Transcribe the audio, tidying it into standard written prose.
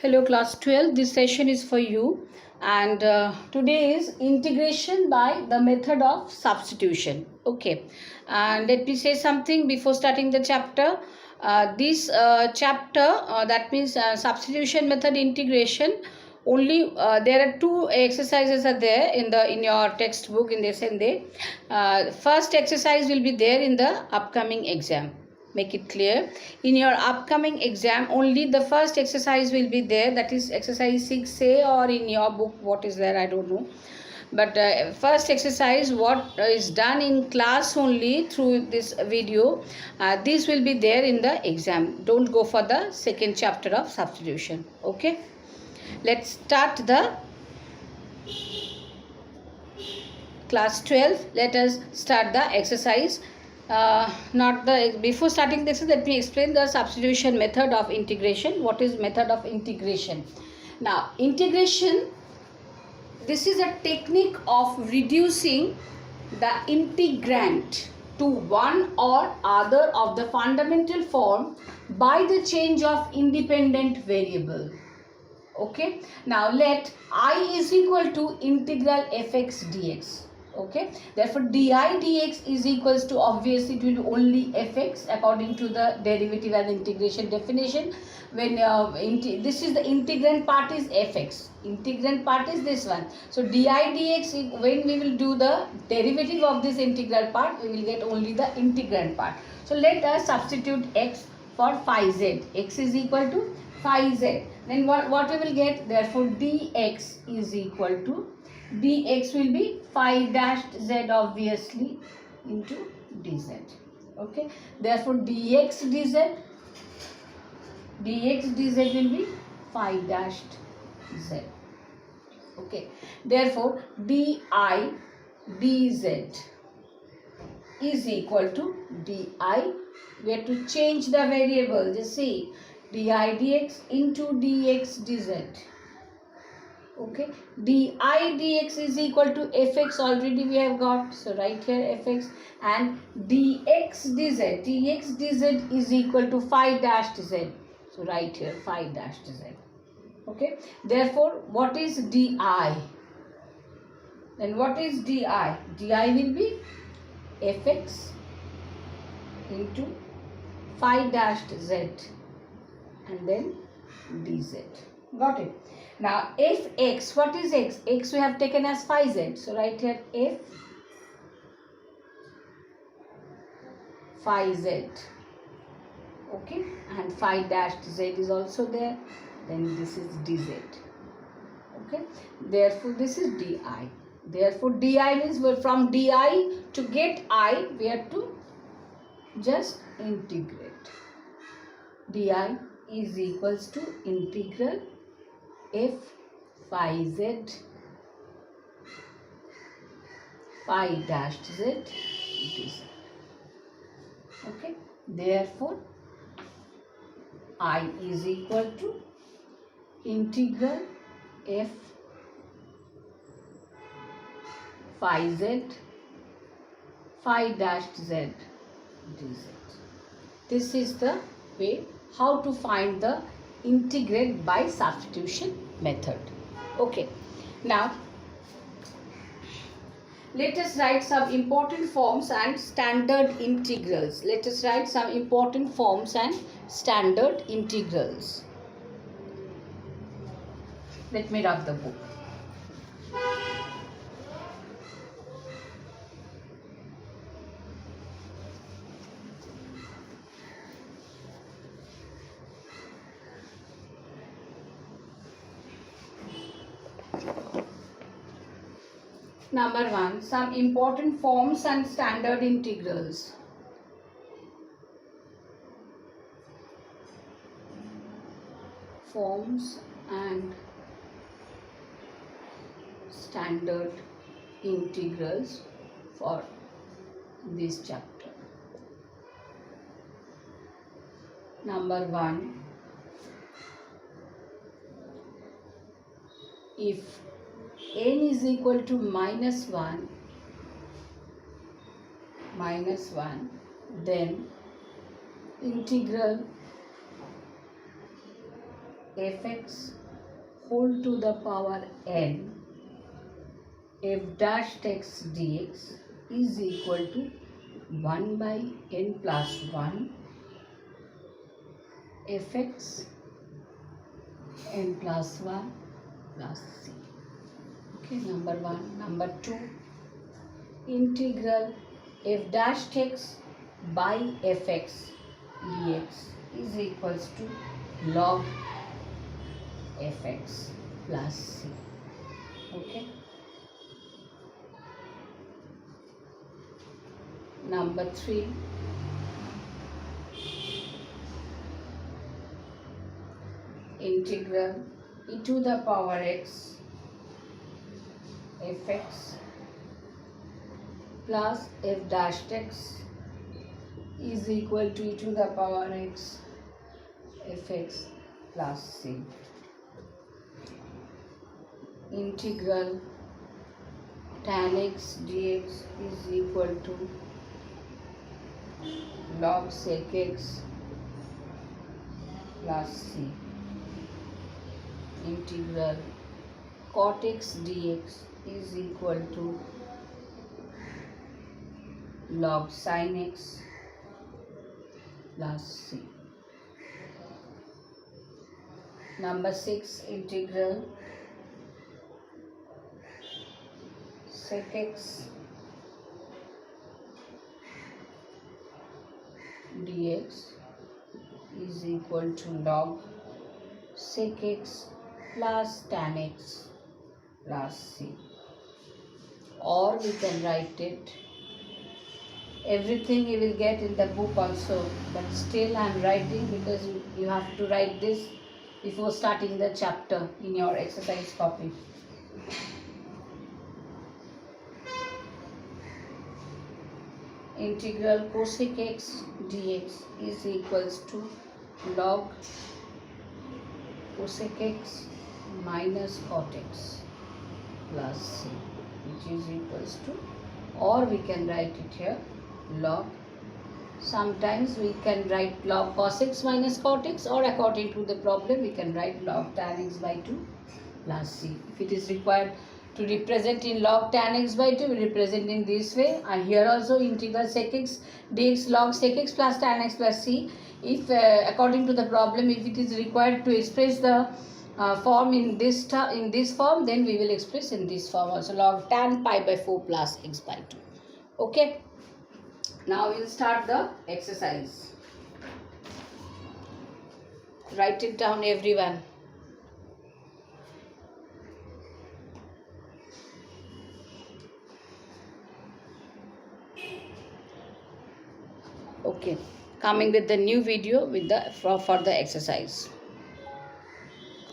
Hello class 12, this session is for you and today is integration by the method of substitution. Okay, and let me say something before starting the chapter. This chapter, that means substitution method integration, only there are two exercises are there in your textbook in this and they. First exercise will be there in the upcoming exam. Make it clear, in your upcoming exam only the first exercise will be there, that is exercise 6a, or in your book what is there I don't know, but first exercise what is done in class only through this video, this will be there in the exam. Don't go for the second chapter of substitution. Okay, let's start the class 12. Let us start the exercise. Not the before starting this, let me explain the substitution method of integration. What is method of integration? Now integration, this is a technique of reducing the integrand to one or other of the fundamental form by the change of independent variable. Okay, now let I is equal to integral fx dx. Okay, therefore di dx is equals to, obviously it will be only fx according to the derivative and integration definition. When this is the integrand part is fx, integrand part is this one. So di dx, when we will do the derivative of this integral part, we will get only the integrand part. So let us substitute x for phi z. X is equal to phi z. Then what we will get? Therefore dx is equal to, dx will be phi dashed z obviously into dz. Okay, therefore dx dz will be phi dashed z. Okay, therefore di dz is equal to di, we have to change the variable. Just see, di dx into dx dz. Okay, di dx is equal to fx, already we have got, so right here fx, and dx dz is equal to phi dashed z, so right here phi dashed z. Okay, therefore what is di? Then what is di? Di will be fx into phi dashed z and then dz. Got it? Now fx, what is x? X we have taken as phi z, so right here f phi z. Okay, and phi dashed z is also there, then this is dz. Okay, therefore this is di. Therefore di means, from di to get I we have to just integrate. Di is equals to integral f phi z phi dashed z dz. Okay, therefore I is equal to integral f phi z phi dashed z dz. This is the way how to find the integrand by substitution method. Okay, now let us write some important forms and standard integrals. Let us write some important forms and standard integrals. Let me rub the book. Number 1, some important forms and standard integrals. Forms and standard integrals for this chapter. Number 1, if n is equal to minus 1, then integral fx whole to the power n f dash x dx is equal to 1 by n plus 1 fx n plus 1 plus c. Okay, number 1. Number 2, integral f dash x by fx dx is equals to log fx plus c. Okay. Number 3, integral e to the power x fx plus f dash x is equal to e to the power x fx plus c. Integral tan x dx is equal to log sec x plus c. Integral cot x dx is equal to log sin x plus c. Number 6, integral sec x dx is equal to log sec x plus tan x plus c. Or we can write it, everything you will get in the book also, but still I am writing because you have to write this before starting the chapter in your exercise copy. Integral cosec x dx is equals to log cosec x minus cot x plus c, which is equals to, or we can write it here log, sometimes we can write log cos x minus cot x, or according to the problem we can write log tan x by 2 plus c. If it is required to represent in log tan x by 2, we represent in this way. And here also integral sec x dx log sec x plus tan x plus c. If according to the problem, if it is required to express the form in this form, then we will express in this form also, log tan pi by 4 plus x by 2. Okay. Now we will start the exercise. Write it down, everyone. Okay, coming with the new video with the for the exercise.